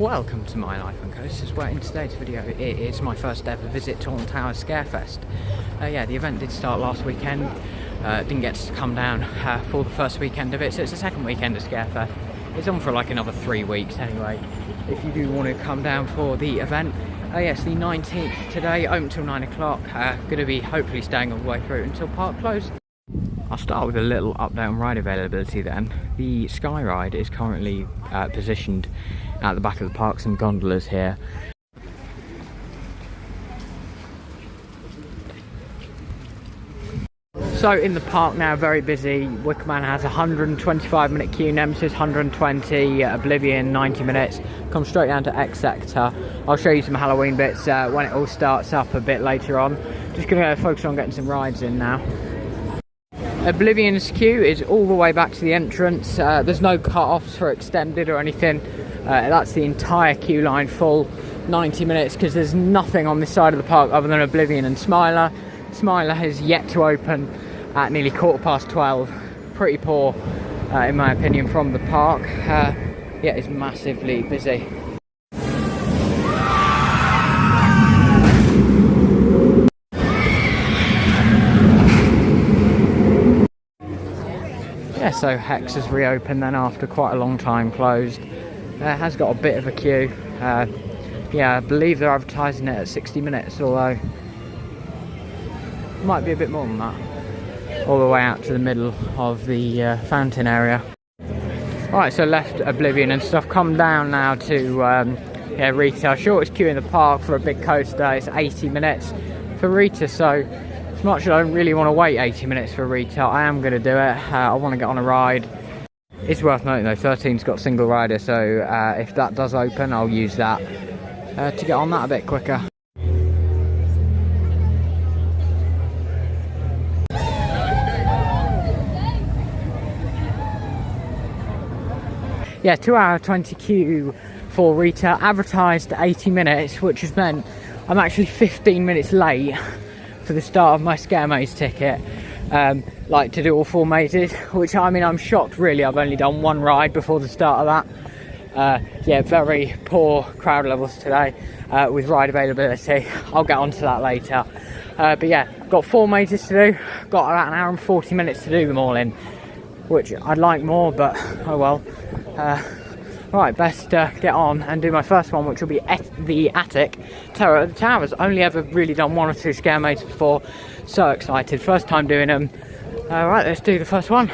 Welcome to my life on Coast. This is where in today's video it is my first ever visit to Alton Towers Scarefest. Yeah, the event did start last weekend. Didn't get to come down for the first weekend of it, so it's the second weekend of Scarefest. It's on for like another 3 weeks anyway, if you do want to come down for the event. Yes, the 19th today, open till 9 o'clock. Going to be hopefully staying all the way through until park close. I'll start with a little update on ride availability then. The Sky Ride is currently positioned at the back of the park, some gondolas here. So in the park now, very busy. Wickerman has a 125-minute queue, Nemesis 120, Oblivion 90 minutes. Come straight down to X Sector. I'll show you some Halloween bits when it all starts up a bit later on. Just going to focus on getting some rides in now. Oblivion's queue is all the way back to the entrance. There's no cut-offs for extended or anything. That's the entire queue line full, 90 minutes, because there's nothing on this side of the park other than Oblivion and Smiler. Smiler has yet to open at nearly 12:15. Pretty poor, in my opinion, from the park. Yeah, it's massively busy. Yeah, so Hex has reopened then after quite a long time closed. Has got a bit of a queue. Yeah, I believe they're advertising it at 60 minutes, although might be a bit more than that. All the way out to the middle of the fountain area. Alright, so left Oblivion and stuff. Come down now to yeah, Rita. Shortest queue in the park for a big coaster. It's 80 minutes for Rita, so as much as I don't really want to wait 80 minutes for Rita, I am going to do it. I want to get on a ride. It's worth noting though, 13's got single rider, so if that does open, I'll use that to get on that a bit quicker. Yeah, 2 hour 20 queue for Rita, advertised 80 minutes, which has meant I'm actually 15 minutes late for the start of my Scare Maze ticket. Like to do all 4 mazes, which I mean I'm shocked really. I've only done 1 ride before the start of that. Yeah, very poor crowd levels today with ride availability. I'll get onto that later. But yeah, got 4 mazes to do. Got about an hour and 40 minutes to do them all in, which I'd like more, but oh well. Right, best get on and do my first one, which will be the Attic Terror at the Towers. Only ever really done 1 or 2 Scare Mazes before. So excited, first time doing them. Right, let's do the first one.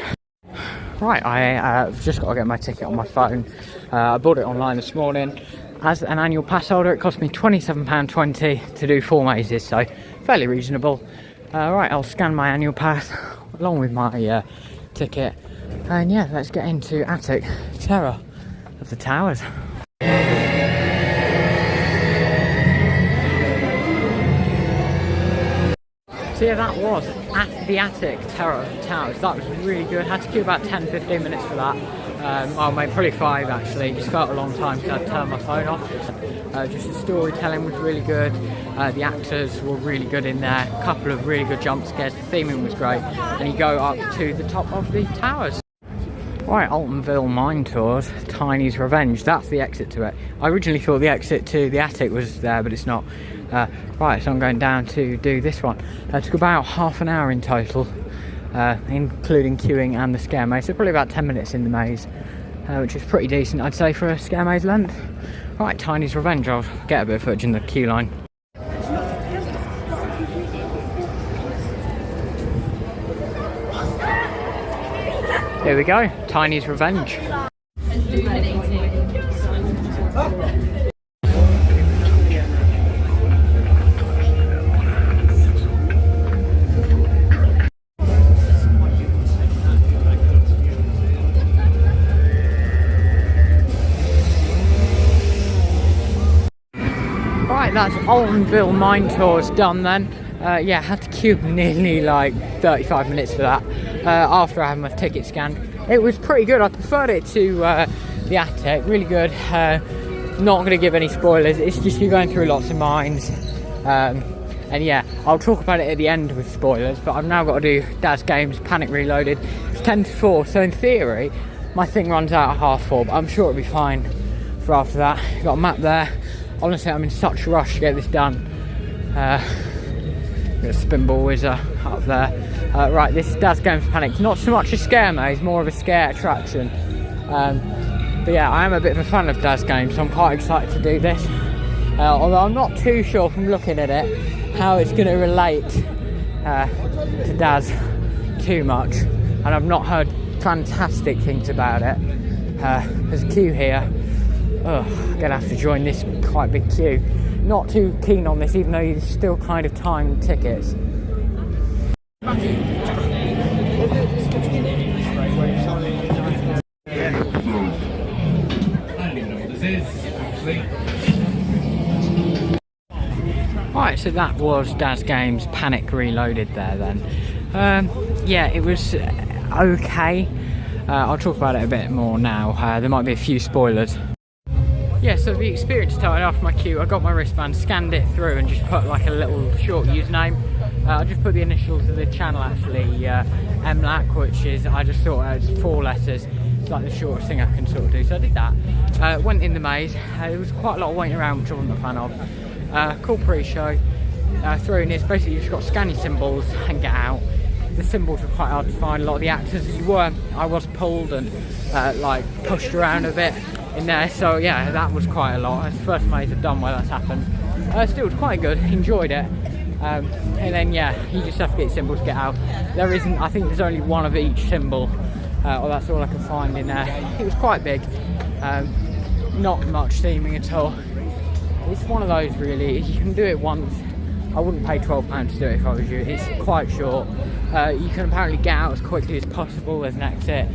Right, I've just got to get my ticket on my phone. I bought it online this morning. As an annual pass holder, it cost me £27.20 to do 4 mazes, so fairly reasonable. Right, I'll scan my annual pass along with my ticket. And yeah, let's get into Attic Terror of the Towers. So yeah, that was the Attic Terror of the Towers. That was really good. Had to queue about 10-15 minutes for that. Well, maybe probably 5 actually. Just felt a long time because I'd turned my phone off. Just the storytelling was really good. The actors were really good in there. A couple of really good jump scares. The theming was great. And you go up to the top of the towers. Right, Altonville Mine Tours, Tiny's Revenge. That's the exit to it. I originally thought the exit to the attic was there, but it's not. Right, so I'm going down to do this one. It took about half an hour in total, including queuing and the Scare Maze. So probably about 10 minutes in the maze, which is pretty decent, I'd say, for a Scare Maze length. Right, Tiny's Revenge. I'll get a bit of footage in the queue line. Here we go, Tiny's Revenge. Right, that's Altonville Mine Tours done then. Yeah, had to queue nearly like 35 minutes for that after I had my ticket scanned. It was pretty good. I preferred it to the Attic. Really good. Not going to give any spoilers. It's just you're going through lots of mines. And yeah, I'll talk about it at the end with spoilers, but I've now got to do Daz Games Panic Reloaded. It's 10 to 4, so in theory my thing runs out at 4:30, but I'm sure it'll be fine for after that. Got a map there. Honestly, I'm in such a rush to get this done. Got a spinball whizzer up there. Right, this is Daz Games Panic. Not so much a scare maze, more of a scare attraction. But yeah, I am a bit of a fan of Daz Games, so I'm quite excited to do this. Although I'm not too sure from looking at it how it's going to relate to Daz too much, and I've not heard fantastic things about it. There's a queue here. Oh, I'm gonna have to join this quite big queue. Not too keen on this, even though you still kind of time tickets. Right, so that was Daz Games Panic Reloaded there then. Yeah, it was okay. I'll talk about it a bit more now. There might be a few spoilers. Yeah, so the experience started after my queue. I got my wristband, scanned it through and just put like a little short username. I just put the initials of the channel actually, MLAC, which is, I just thought it's 4 letters. It's like the shortest thing I can sort of do, so I did that. Went in the maze. There was quite a lot of waiting around, which I wasn't a fan of. Cool pre-show. Through in this, basically you just got to scan your symbols and get out. The symbols were quite hard to find. A lot of the actors, as you were, I was pulled and like pushed around a bit in there, so yeah, that was quite a lot. It's the first maze I've done where that's happened. Still, it was quite good, enjoyed it. And then yeah, you just have to get your symbols to get out. There isn't, I think there's only one of each symbol, or that's all I can find in there. It was quite big, not much theming at all. It's one of those really, you can do it once. I wouldn't pay £12 to do it if I was you. It's quite short. You can apparently get out as quickly as possible. There's an exit.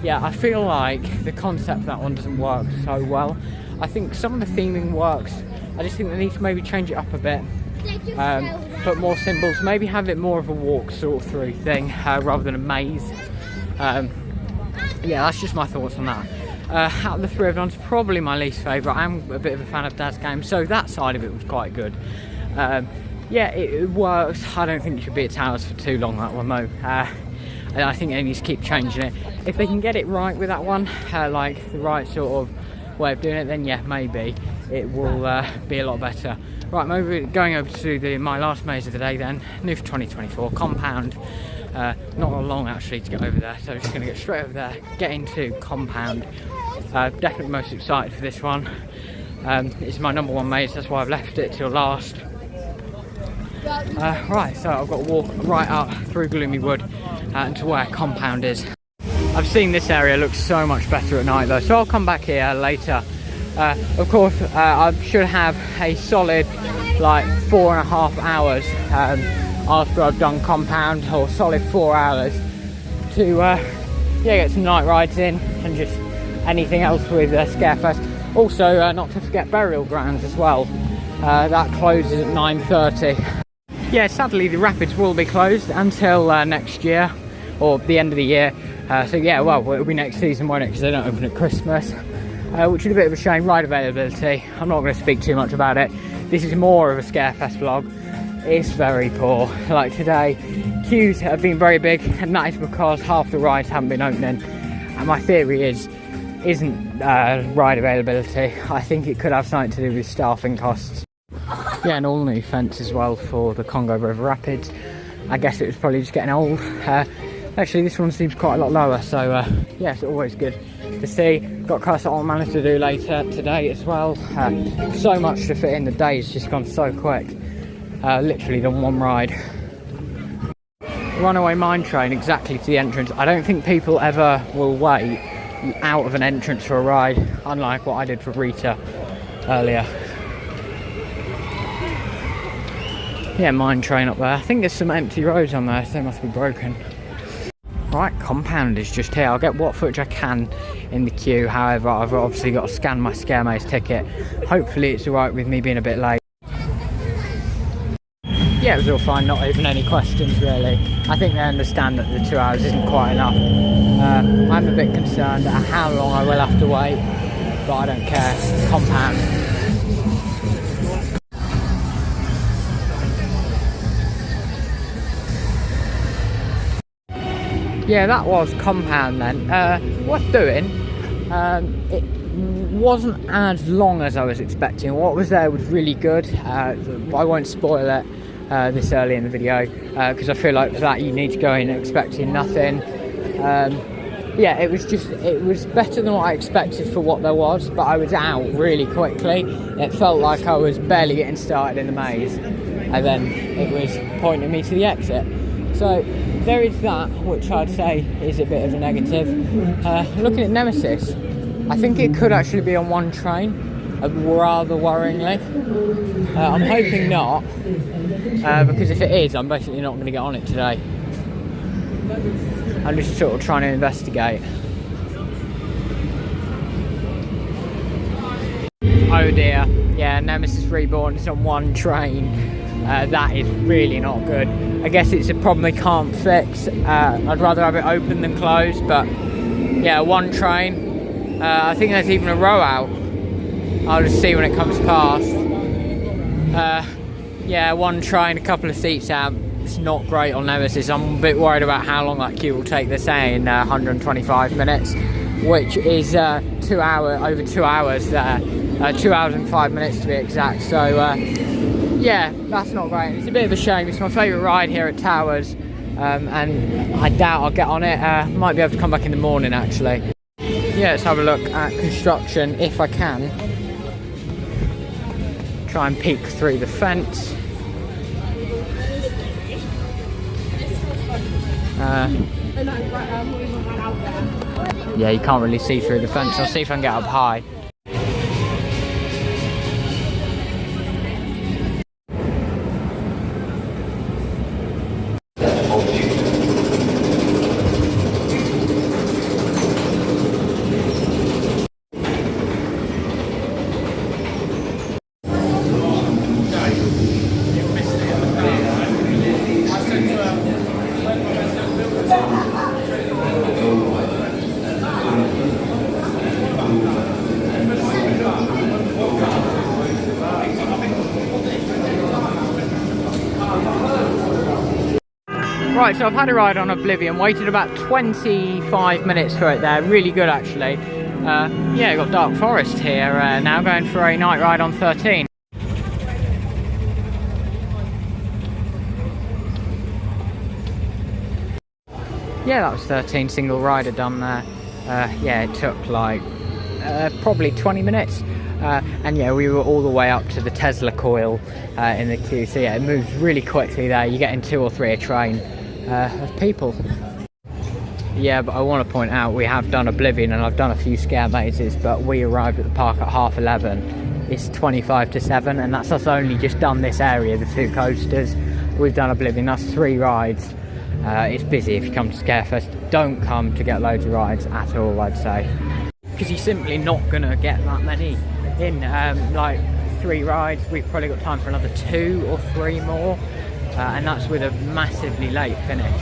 Yeah, I feel like the concept of that one doesn't work so well. I think some of the theming works. I just think they need to maybe change it up a bit. Put more symbols, maybe have it more of a walk sort of through thing rather than a maze. Yeah, that's just my thoughts on that. Out of the 3 I've done, it's probably my least favourite. I'm a bit of a fan of Daz Games, so that side of it was quite good. Yeah, it works. I don't think it should be at Towers for too long, that one though. I think they need to keep changing it. If they can get it right with that one, like the right sort of way of doing it, then yeah, maybe it will be a lot better. Right, maybe going over to my last maze of the day then, new for 2024, Compound. Not long actually to get over there, so I'm just going to get straight over there, get into Compound. Definitely most excited for this one. It's my number 1 maze, that's why I've left it till last. Right, so I've got to walk right up through Gloomy Wood and to where Compound is. I've seen this area looks so much better at night though, so I'll come back here later. Of course, I should have a solid like 4.5 hours after I've done Compound, or solid 4 hours to yeah, get some night rides in and just anything else with Scarefest. Also, not to forget Burial Grounds as well. That closes at 9:30. Yeah, sadly the rapids will be closed until next year, or the end of the year. So yeah, well, it'll be next season, won't it? Because they don't open at Christmas, which is a bit of a shame. Ride availability, I'm not going to speak too much about it. This is more of a Scarefest vlog. It's very poor. Like today, queues have been very big, and that is because half the rides haven't been opening. And my theory isn't ride availability. I think it could have something to do with staffing costs. Yeah, an all new fence as well for the Congo River Rapids. I guess it was probably just getting old. Actually, this one seems quite a lot lower, so yeah, it's always good to see. Got Castle Alton Manor to do later today as well. So much to fit in, the day has just gone so quick. Literally done 1 ride. Runaway mine train exactly to the entrance. I don't think people ever will wait out of an entrance for a ride, unlike what I did for Rita earlier. Yeah, mine train up there. I think there's some empty roads on there, so they must be broken. Right, Compound is just here. I'll get what footage I can in the queue. However, I've obviously got to scan my Scare Maze ticket. Hopefully it's alright with me being a bit late. Yeah, it was all fine, not even any questions really. I think they understand that the 2 hours isn't quite enough. I'm a bit concerned at how long I will have to wait, but I don't care. Compound. Yeah, that was Compound then. Worth doing. It wasn't as long as I was expecting. What was there was really good. I won't spoil it this early in the video because I feel like for that you need to go in expecting nothing. Yeah, it was better than what I expected for what there was, but I was out really quickly. It felt like I was barely getting started in the maze, and then it was pointing me to the exit. So there is that, which I'd say is a bit of a negative. Looking at Nemesis, I think it could actually be on one train, rather worryingly. I'm hoping not, because if it is, I'm basically not going to get on it today. I'm just sort of trying to investigate. Oh dear, yeah, Nemesis Reborn is on one train. That is really not good. I guess it's a problem they can't fix. I'd rather have it open than closed, but yeah, one train. I think there's even a row out. I'll just see when it comes past. Yeah, one train, a couple of seats out. It's not great on Nemesis. I'm a bit worried about how long that queue will take. They're saying 125 minutes, which is over 2 hours there. 2 hours and 5 minutes to be exact. So yeah, that's not great. It's a bit of a shame. It's my favourite ride here at Towers, and I doubt I'll get on it. Might be able to come back in the morning actually. Yeah, let's have a look at construction if I can. Try and peek through the fence. Yeah, you can't really see through the fence. I'll see if I can get up high. Right, so I've had a ride on Oblivion, waited about 25 minutes for it there, really good actually. Yeah, got Dark Forest here, now going for a night ride on 13. Yeah, that was 13 single rider done there. Yeah, it took like probably 20 minutes. And yeah, we were all the way up to the Tesla coil in the queue. So yeah, it moves really quickly there. You get in 2 or 3 a train of people. Yeah, but I want to point out we have done Oblivion and I've done a few scare mazes, but we arrived at the park at 11:30. It's 25 to 7 and that's us only just done this area, the 2 coasters. We've done Oblivion, that's 3 rides. It's busy if you come to Scarefest. Don't come to get loads of rides at all, I'd say, because you're simply not going to get that many in. Like 3 rides, we've probably got time for another 2 or 3 more, and that's with a massively late finish.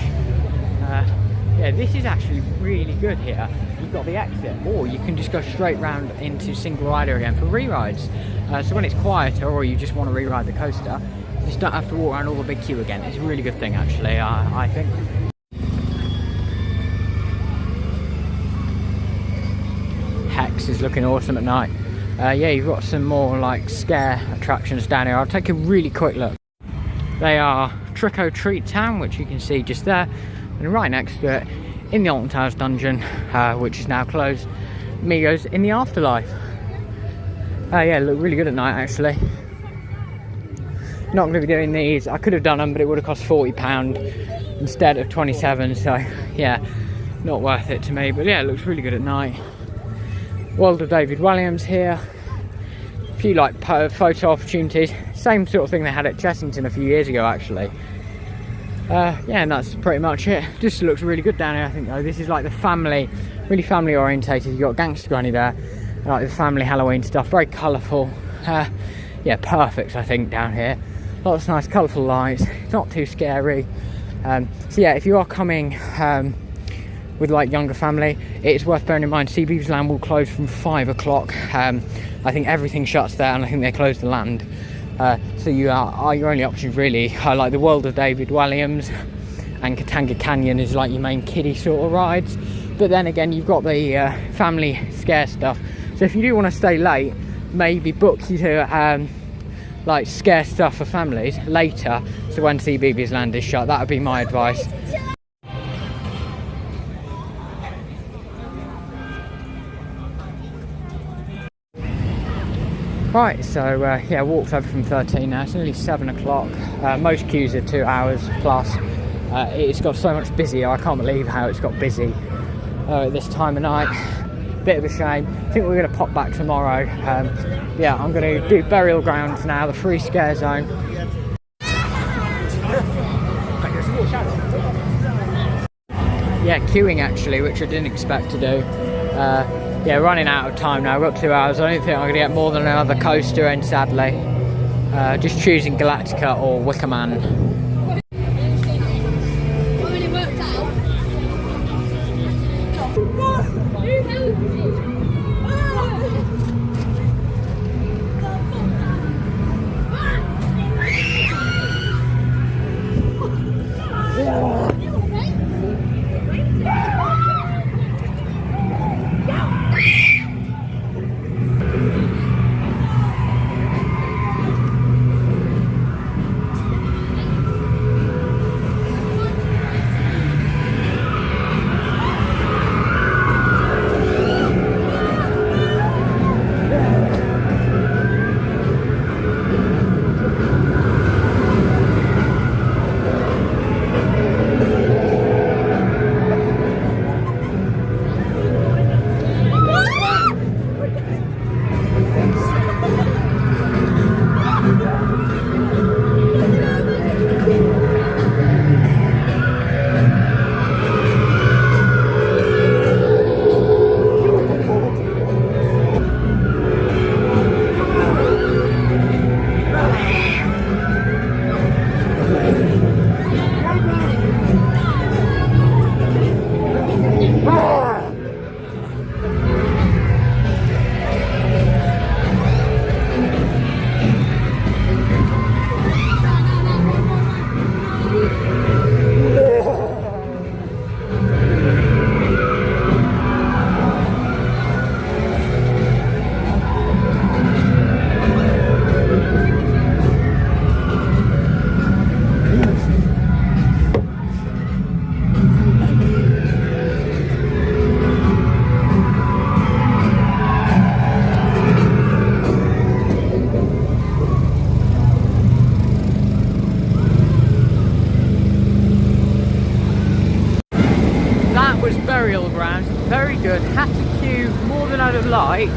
Yeah, this is actually really good here. You've got the exit, or you can just go straight round into single rider again for re-rides. So when it's quieter or you just want to re-ride the coaster, you just don't have to walk around all the big queue again. It's a really good thing actually, I think. Hex is looking awesome at night. Yeah, you've got some more like scare attractions down here. I'll take a really quick look. They are Trick or Treat Town, which you can see just there, and right next to it, in the Alton Towers dungeon, which is now closed, Migos in the Afterlife. Yeah, look really good at night actually. Not going to be doing these. I could have done them, but it would have cost £40 instead of 27. So yeah, not worth it to me. But yeah, it looks really good at night. World of David Williams here. A few like photo opportunities. Same sort of thing they had at Chessington a few years ago actually. Yeah, and that's pretty much it. Just looks really good down here, I think though. This is like the family, really family orientated. You've got Gangster Granny there, and like the family Halloween stuff, very colourful. Yeah, perfect I think down here. Lots of nice colourful lights, not too scary. So yeah, if you are coming with like younger family, it's worth bearing in mind Sea Beavers Land will close from 5 o'clock. I think everything shuts there and I think they close the land. So you are your only options really like the World of David Williams, and Katanga Canyon is like your main kiddie sort of rides. but then again you've got the family scare stuff. So if you do want to stay late, maybe book you to like scare stuff for families later, so when CBeebies Land is shut. That would be my advice. Right, so yeah, walked over from 13 now. It's nearly 7 o'clock. Most queues are 2 hours plus. It's got so much busier. I can't believe how it's got busy at this time of night. Bit of a shame. I think we're going to pop back tomorrow. Yeah, I'm going to do burial grounds now, the free scare zone. Yeah, queuing actually, which I didn't expect to do. Yeah, running out of time now. I've got 2 hours. I don't think I'm going to get more than another coaster in, sadly. Just choosing Galactica or Wicker Man. Burial grounds, very good. Had to queue more than I'd have liked.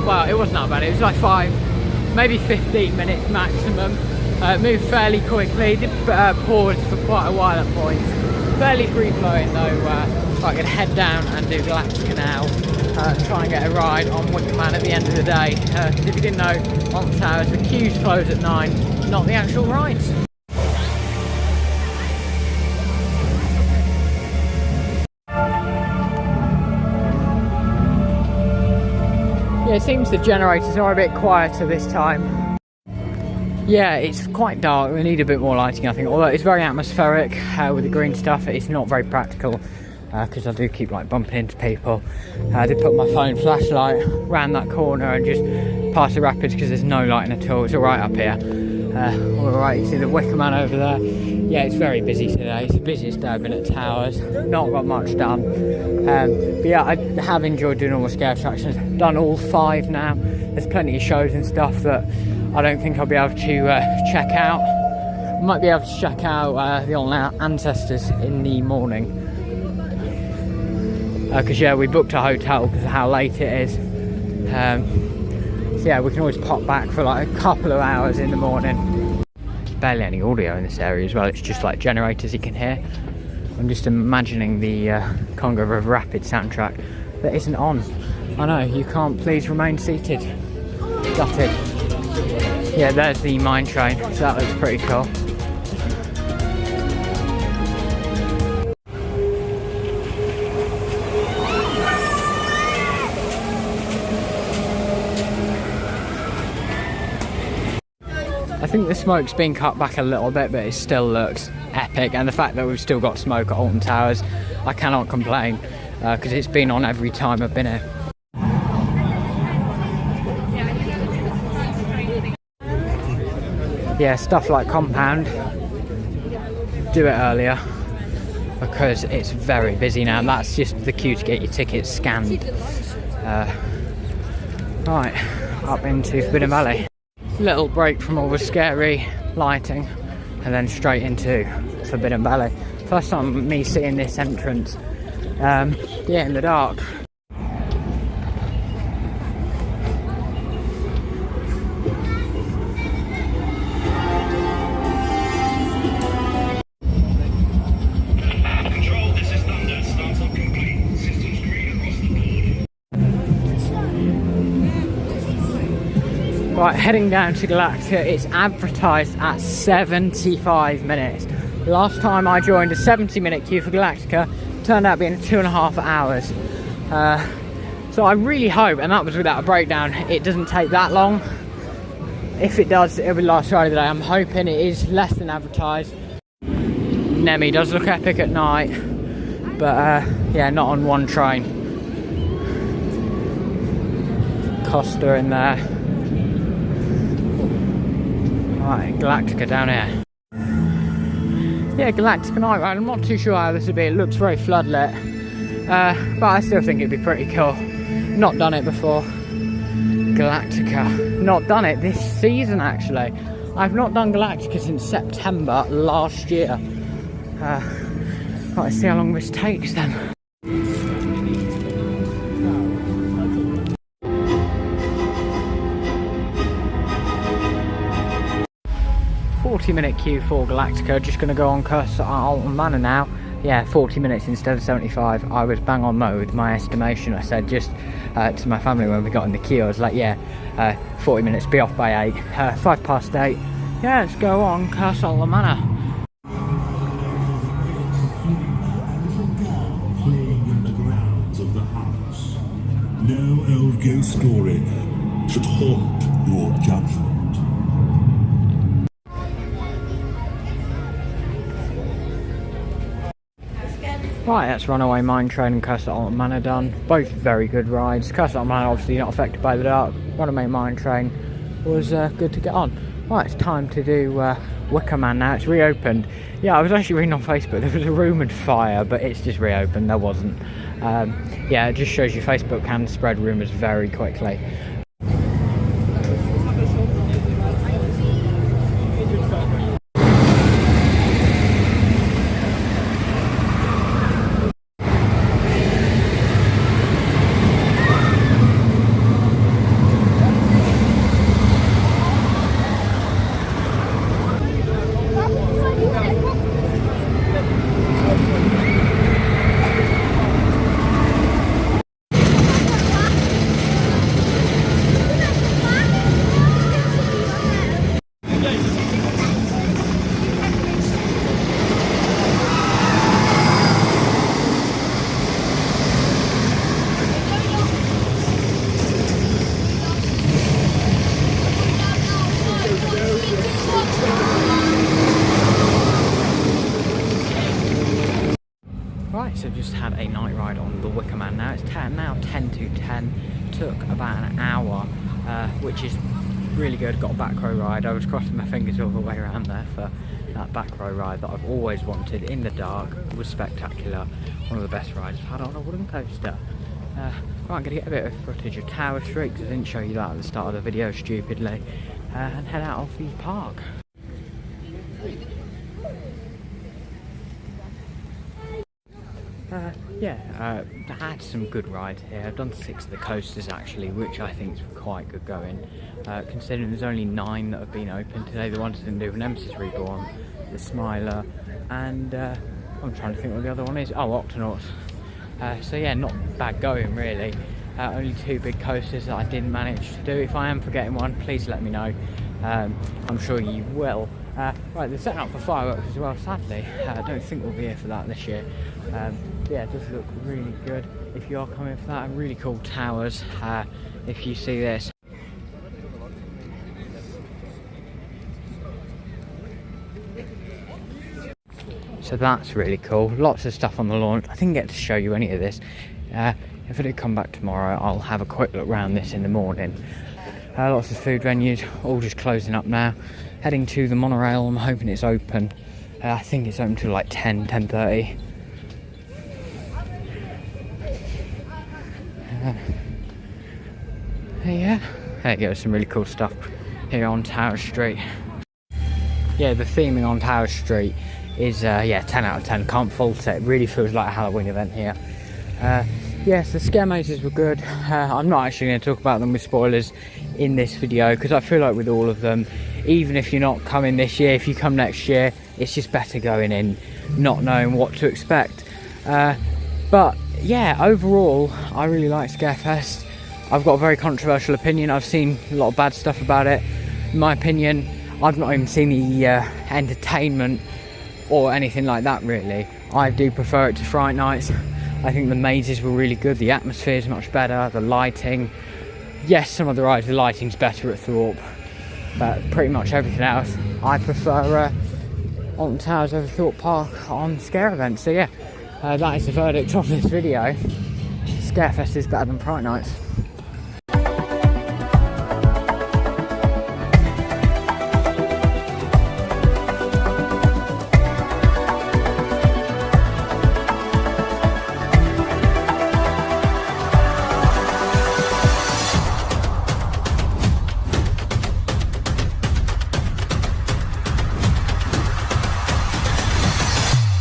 Well, it wasn't that bad. It was like 5, maybe 15 minutes maximum. Moved fairly quickly. Did pause for quite a while at points. Fairly free flowing though. So I could head down and do Galactica now. Try and get a ride on Wicker Man at the end of the day. Because if you didn't know, on Towers the queues close at 9, not the actual rides. Yeah, it seems the generators are a bit quieter this time. Yeah, it's quite dark. We need a bit more lighting, I think. Although it's very atmospheric with the green stuff, it's not very practical because I do keep like bumping into people. I did put my phone flashlight round that corner and just past the rapids because there's no lighting at all. It's all right up here. All right, you see the Wicker Man over there. Yeah, it's very busy today. It's the busiest day I've been at Towers. Not got much done. But yeah, I have enjoyed doing all the scare attractions. Done all 5 now. There's plenty of shows and stuff that I don't think I'll be able to check out. I might be able to check out the old Ancestors in the morning. Because yeah, we booked a hotel because of how late it is. So yeah, we can always pop back for like a couple of hours in the morning. Barely any audio in this area as well. It's just like generators you can hear. I'm just imagining the Congo River Rapids soundtrack that isn't on. I know, you can't please remain seated. Gutted. Yeah, there's the mine train, so that looks pretty cool. I think the smoke's been cut back a little bit, but it still looks epic, and the fact that we've still got smoke at Alton Towers, I cannot complain. because it's been on every time I've been here. Yeah, stuff like Compound, do it earlier because it's very busy now. That's just the queue to get your tickets scanned. Right, up into Forbidden Valley. Little break from all the scary lighting and then straight into Forbidden Valley. First time me seeing this entrance, yeah, in the dark. Right, heading down to Galactica. It's advertised at 75 minutes. Last time I joined a 70-minute queue for Galactica, turned out being 2.5 hours. So I really hope, and that was without a breakdown, it doesn't take that long. If it does, it'll be last Friday of the day. I'm hoping it is less than advertised. Nemi does look epic at night, but yeah, not on one train. Costa in there. Right, Galactica down here. Yeah, Galactica night ride. I'm not too sure how this would be. It looks very floodlit, but I still think it'd be pretty cool. Not done it before. Galactica. Not done it this season, actually. I've not done Galactica since September last year. Let's see how long this takes then. 40-minute queue for Galactica. Just going to go on course at Alton Manor now. Yeah, 40 minutes instead of 75. I was bang on mo with my estimation. I said just to my family when we got in the queue, I was like, yeah, 40 minutes, be off by 8. 5 past 8. Yeah, let's go on course at Alton Manor. Playing in the grounds of the house. No old ghost story should haunt your judgment. Right, that's Runaway Mine Train and Curse at Alton Manor done. Both very good rides. Curse at Alton Manor obviously not affected by the dark. Runaway Mine Train was good to get on. Right, it's time to do Wicker Man now. It's reopened. Yeah, I was actually reading on Facebook there was a rumoured fire, but it's just reopened. There wasn't. Yeah, it just shows you Facebook can spread rumours very quickly. Right, so just had a night ride on the Wicker Man now. It's now 10 to 10. Took about an hour, which is really good. Got a back row ride. I was crossing my fingers all the way around there for that back row ride that I've always wanted in the dark. It was spectacular. One of the best rides I've had on a wooden coaster. Right, I'm going to get a bit of footage of Tower Street because I didn't show you that at the start of the video stupidly, and head out of the park. I had some good rides here. I've done 6 of the coasters actually, which I think is quite good going. Considering there's only 9 that have been open today. The ones that didn't do Nemesis Reborn, the Smiler, and I'm trying to think what the other one is. Oh, Octonauts. So yeah, not bad going really. Only 2 big coasters that I didn't manage to do. If I am forgetting one, please let me know. I'm sure you will. Right, they're setting up for fireworks as well, sadly. I don't think we'll be here for that this year. Yeah, it does look really good if you are coming for that. Really cool towers, if you see this. so that's really cool. Lots of stuff on the launch. I didn't get to show you any of this. If I do come back tomorrow, I'll have a quick look around this in the morning. Lots of food venues, all just closing up now. Heading to the monorail, I'm hoping it's open. I think it's open till like 10:30. Yeah, there you go, some really cool stuff here on Tower Street. Yeah, the theming on Tower Street is, yeah, 10 out of 10, can't fault it. It really feels like a Halloween event here. Yes, the scare mazes were good. I'm not actually going to talk about them with spoilers in this video, because I feel like with all of them, even if you're not coming this year, if you come next year, it's just better going in not knowing what to expect. But yeah, overall, I really like Scarefest. I've got a very controversial opinion. I've seen a lot of bad stuff about it. In my opinion, I've not even seen the entertainment or anything like that really. I do prefer it to Fright Nights. I think the mazes were really good, the atmosphere is much better, the lighting. Yes, some of the rides, the lighting's better at Thorpe, but pretty much everything else, I prefer Alton Towers over Thorpe Park on scare events. So yeah, that is the verdict of this video. Scarefest is better than Fright Nights.